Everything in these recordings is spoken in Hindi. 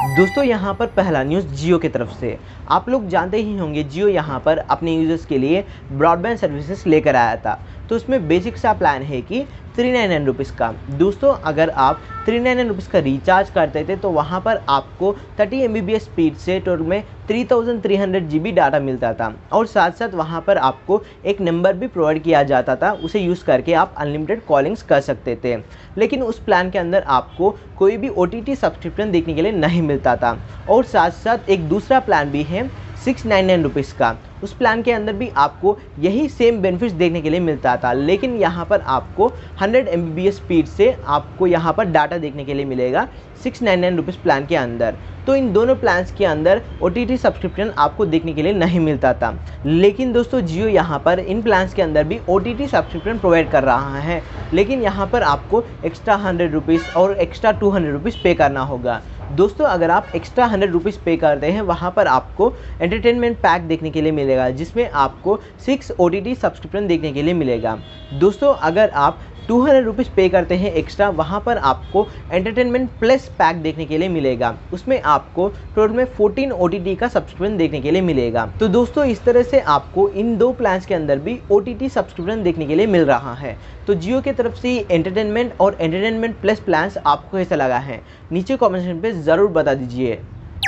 दोस्तों यहाँ पर पहला न्यूज़ जियो की तरफ से। आप लोग जानते ही होंगे जियो यहाँ पर अपने यूज़र्स के लिए ब्रॉडबैंड सर्विसेज लेकर आया था। तो उसमें बेसिक सा प्लान है कि 399 रुपीज़ का। दोस्तों अगर आप 399 रुपीज़ का रिचार्ज करते थे तो वहाँ पर आपको 30 MBPS स्पीड से टोटल में 3300 GB डाटा मिलता था और साथ साथ वहाँ पर आपको एक नंबर भी प्रोवाइड किया जाता था, उसे यूज़ करके आप अनलिमिटेड कॉलिंग्स कर सकते थे। लेकिन उस प्लान के अंदर आपको कोई भी OTT सब्सक्रिप्शन देखने के लिए नहीं मिलता था और साथ साथ एक दूसरा प्लान भी है 699 रुपीज़ का। उस प्लान के अंदर भी आपको यही सेम बेनिफिट्स देखने के लिए मिलता था, लेकिन यहाँ पर आपको 100 MBPS स्पीड से आपको यहाँ पर डाटा देखने के लिए मिलेगा 699 रुपीज़ प्लान के अंदर। तो इन दोनों प्लान्स के अंदर OTT सब्सक्रिप्शन आपको देखने के लिए नहीं मिलता था। लेकिन दोस्तों जियो यहाँ पर इन प्लान्स के अंदर भी OTT सब्सक्रिप्शन प्रोवाइड कर रहा है, लेकिन यहाँ पर आपको एक्स्ट्रा 100 रुपीज़ और एक्स्ट्रा 200 रुपीज़ पे करना होगा। दोस्तों अगर आप एक्स्ट्रा 100 रुपीज़ पे करते हैं वहाँ पर आपको एंटरटेनमेंट पैक देखने के लिए मिलेगा, जिसमें आपको 6 OTT सब्सक्रिप्शन देखने के लिए मिलेगा। दोस्तों अगर आप 200 रुपीज़ पे करते हैं एक्स्ट्रा, वहाँ पर आपको एंटरटेनमेंट प्लस पैक देखने के लिए मिलेगा। उसमें आपको टोटल में 14 OTT का सब्सक्रिप्शन देखने के लिए मिलेगा। तो दोस्तों इस तरह से आपको इन दो प्लान्स के अंदर भी OTT सब्सक्रिप्शन देखने के लिए मिल रहा है। तो जियो की तरफ से एंटरटेनमेंट और एंटरटेनमेंट प्लस प्लान्स आपको कैसा लगा है नीचे कॉमेंट सेक्शन पे ज़रूर बता दीजिए।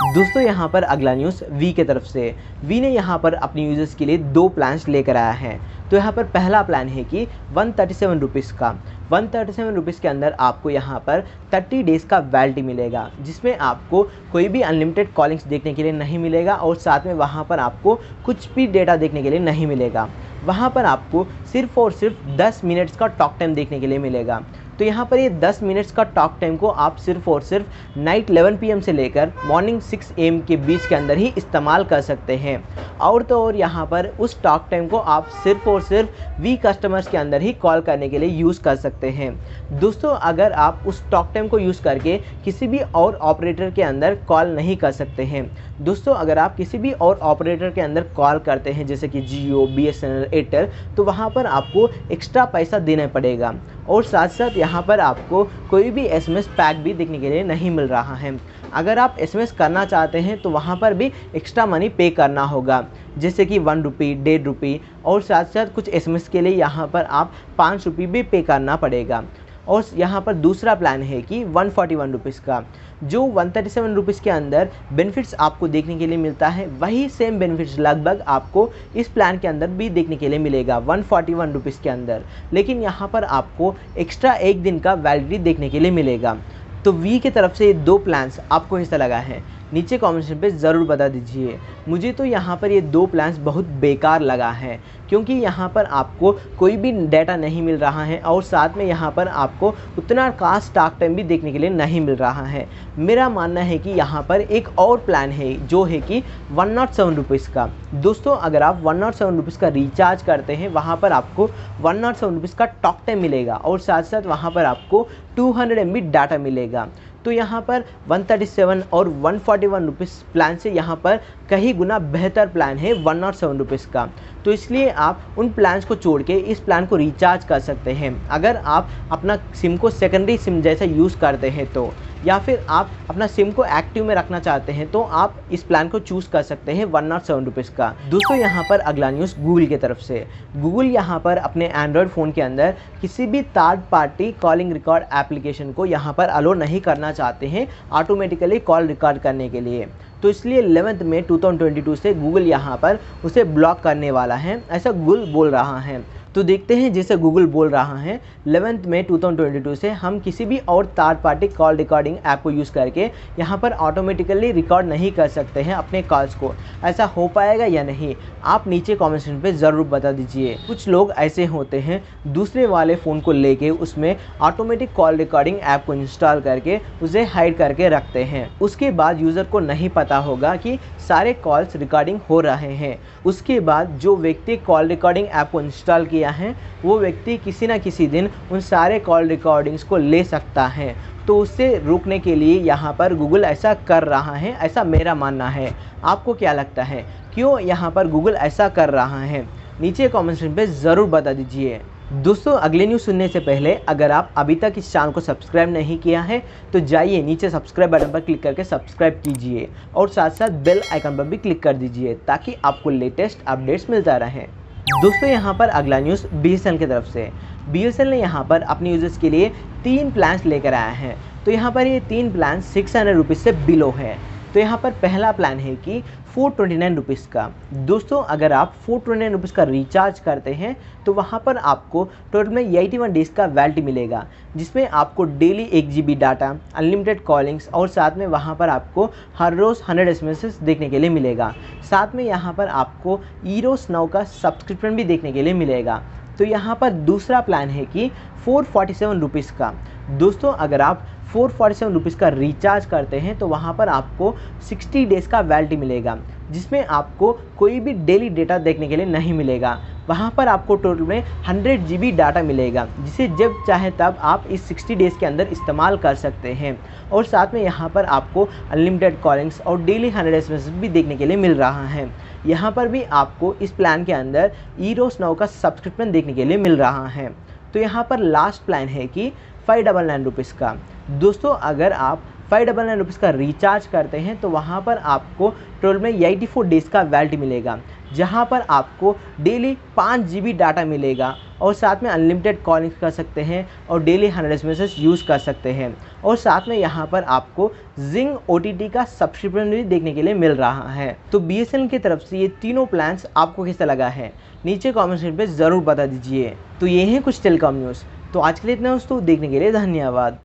दोस्तों यहाँ पर अगला न्यूज़ वी के तरफ से। वी ने यहाँ पर अपने यूज़र्स के लिए दो प्लान्स लेकर आया है। तो यहाँ पर पहला प्लान है कि 137 रुपीज़ का। 137 रुपीज़ के अंदर आपको यहाँ पर 30 डेज़ का वैलिडिटी मिलेगा, जिसमें आपको कोई भी अनलिमिटेड कॉलिंग्स देखने के लिए नहीं मिलेगा और साथ में वहाँ पर आपको कुछ भी डेटा देखने के लिए नहीं मिलेगा। वहाँ पर आपको सिर्फ़ और सिर्फ 10 मिनट्स का टॉक टाइम देखने के लिए मिलेगा। तो यहाँ पर ये 10 मिनट्स का टॉक टाइम को आप सिर्फ और सिर्फ नाइट 11 PM से लेकर मॉर्निंग 6 AM के बीच के अंदर ही इस्तेमाल कर सकते हैं। और तो और यहाँ पर उस टॉक टाइम को आप सिर्फ और सिर्फ वी कस्टमर्स के अंदर ही कॉल करने के लिए यूज़ कर सकते हैं। दोस्तों अगर आप उस टॉक टाइम को यूज़ करके किसी भी और ऑपरेटर के अंदर कॉल नहीं कर सकते हैं। दोस्तों अगर आप किसी भी और ऑपरेटर के अंदर कॉल करते हैं जैसे कि जियो, BSNL, एयरटेल, तो वहाँ पर आपको एक्स्ट्रा पैसा देना पड़ेगा और साथ साथ यहाँ पर आपको कोई भी SMS पैक भी देखने के लिए नहीं मिल रहा है। अगर आप SMS करना चाहते हैं तो वहाँ पर भी एक्स्ट्रा मनी पे करना होगा, जैसे कि 1 रुपये, 1.5 रुपये और साथ साथ कुछ SMS के लिए यहाँ पर आप 5 रुपये भी पे करना पड़ेगा। और यहाँ पर दूसरा प्लान है कि 141 रुपीज़ का, जो 137 रुपीज़ के अंदर बेनिफिट्स आपको देखने के लिए मिलता है, वही सेम बेनिफिट्स लगभग आपको इस प्लान के अंदर भी देखने के लिए मिलेगा 141 रुपीज़ के अंदर। लेकिन यहाँ पर आपको एक्स्ट्रा एक दिन का वैलिडिटी देखने के लिए मिलेगा। तो वी की तरफ से ये दो प्लान्स आपको कैसा लगा है नीचे कमेंट सेक्शन पे ज़रूर बता दीजिए। मुझे तो यहाँ पर ये दो प्लान्स बहुत बेकार लगा है, क्योंकि यहाँ पर आपको कोई भी डाटा नहीं मिल रहा है और साथ में यहाँ पर आपको उतना खास टॉक टाइम भी देखने के लिए नहीं मिल रहा है। मेरा मानना है कि यहाँ पर एक और प्लान है जो है कि 107 रुपीज़ का। दोस्तों अगर आप 107 रुपीज़ का रिचार्ज करते हैं, वहाँ पर आपको 107 रुपीज़ का टॉक टाइम मिलेगा और साथ साथ वहाँ पर आपको 200 MB डाटा मिलेगा। तो यहाँ पर 137 और 141 रुपीज़ प्लान से यहाँ पर कहीं गुना बेहतर प्लान है 107 रुपीज़ का। तो इसलिए आप उन प्लान्स को छोड़ के इस प्लान को रिचार्ज कर सकते हैं। अगर आप अपना सिम को सेकेंडरी सिम जैसा यूज़ करते हैं तो, या फिर आप अपना सिम को एक्टिव में रखना चाहते हैं तो आप इस प्लान को चूज़ कर सकते हैं 107 रुपीज़ का। दोस्तों यहाँ पर अगला न्यूज़ गूगल की तरफ से। गूगल यहाँ पर अपने एंड्रॉयड फ़ोन के अंदर किसी भी third party calling record application को यहाँ पर अलो नहीं करना चाहते हैं ऑटोमेटिकली कॉल रिकॉर्ड करने के लिए। तो इसलिए 11 मई 2022 से गूगल यहाँ पर उसे ब्लॉक करने वाला है, ऐसा गूगल बोल रहा है। तो देखते हैं जैसे गूगल बोल रहा है 11 मई 2022 से हम किसी भी और third party call recording app को यूज़ करके यहाँ पर ऑटोमेटिकली रिकॉर्ड नहीं कर सकते हैं अपने कॉल्स को। ऐसा हो पाएगा या नहीं, आप नीचे कमेंट सेक्शन पे ज़रूर बता दीजिए। कुछ लोग ऐसे होते हैं दूसरे वाले फ़ोन को लेके उसमें ऑटोमेटिक कॉल रिकॉर्डिंग ऐप को इंस्टॉल करके उसे हाइड करके रखते हैं। उसके बाद यूज़र को नहीं पता होगा कि सारे कॉल्स रिकॉर्डिंग हो रहे हैं। उसके बाद जो व्यक्ति कॉल रिकॉर्डिंग ऐप को इंस्टॉल किया है वो व्यक्ति किसी न किसी दिन उन सारे कॉल रिकॉर्डिंग्स को ले सकता है। तो उससे रोकने के लिए यहाँ पर गूगल ऐसा कर रहा है, ऐसा मेरा मानना है। आपको क्या लगता है क्यों यहाँ पर गूगल ऐसा कर रहा है नीचे कमेंट सेक्शन पे ज़रूर बता दीजिए। दोस्तों अगले न्यूज़ सुनने से पहले अगर आप अभी तक इस चैनल को सब्सक्राइब नहीं किया है तो जाइए नीचे सब्सक्राइब बटन पर क्लिक करके सब्सक्राइब कीजिए और साथ साथ बेल आइकन पर भी क्लिक कर दीजिए ताकि आपको लेटेस्ट अपडेट्स मिलता रहे। दोस्तों यहाँ पर अगला न्यूज़ BSNL की तरफ से। BSNL ने यहाँ पर अपने यूजर्स के लिए 3 प्लान्स लेकर आया है। तो यहाँ पर ये 3 प्लान 600 रुपीज़ से बिलो है। तो यहाँ पर पहला प्लान है कि 429 रुपीज़ का। दोस्तों अगर आप 429 रुपीज़ का रिचार्ज करते हैं तो वहाँ पर आपको टोटल में 81 डेज़ का वैलिडिटी मिलेगा, जिसमें आपको daily 1 GB data, unlimited callings और साथ में वहाँ पर आपको हर रोज़ 100 SMS देखने के लिए मिलेगा। साथ में यहाँ पर आपको ईरोस नाउ का सब्सक्रिप्शन भी देखने के लिए मिलेगा। तो यहाँ पर दूसरा प्लान है कि 447 रुपीज़ का। दोस्तों अगर आप 447 रुपीज़ का रिचार्ज करते हैं तो वहाँ पर आपको 60 डेज़ का वैलिडिटी मिलेगा, जिसमें आपको कोई भी डेली डेटा देखने के लिए नहीं मिलेगा। वहाँ पर आपको टोटल में 100 GB डाटा मिलेगा, जिसे जब चाहे तब आप इस 60 डेज़ के अंदर इस्तेमाल कर सकते हैं। और साथ में यहाँ पर आपको अनलिमिटेड कॉलिंग्स और डेली 100 SMS भी देखने के लिए मिल रहा है। यहाँ पर भी आपको इस प्लान के अंदर ईरोस नाउ का सब्सक्रिप्शन देखने के लिए मिल रहा है। तो यहाँ पर लास्ट प्लान है कि 599 रुपीज़ का। दोस्तों अगर आप 599 रुपीज़ का रिचार्ज करते हैं तो वहाँ पर आपको टोटल में 84 डेज़ का वैलिडिटी मिलेगा, जहाँ पर आपको डेली 5 GB डाटा मिलेगा और साथ में अनलिमिटेड कॉलिंग कर सकते हैं और डेली 100 SMS यूज़ कर सकते हैं। और साथ में यहाँ पर आपको जिंग OTT का सब्सक्रिप्शन भी देखने के लिए मिल रहा है। तो BSNL की तरफ से ये तीनों प्लान्स आपको कैसा लगा है नीचे कॉमेंट सेक्शन पे ज़रूर बता दीजिए। तो ये हैं कुछ टेलीकॉम न्यूज़। तो आज के लिए इतना दोस्तों, देखने के लिए धन्यवाद।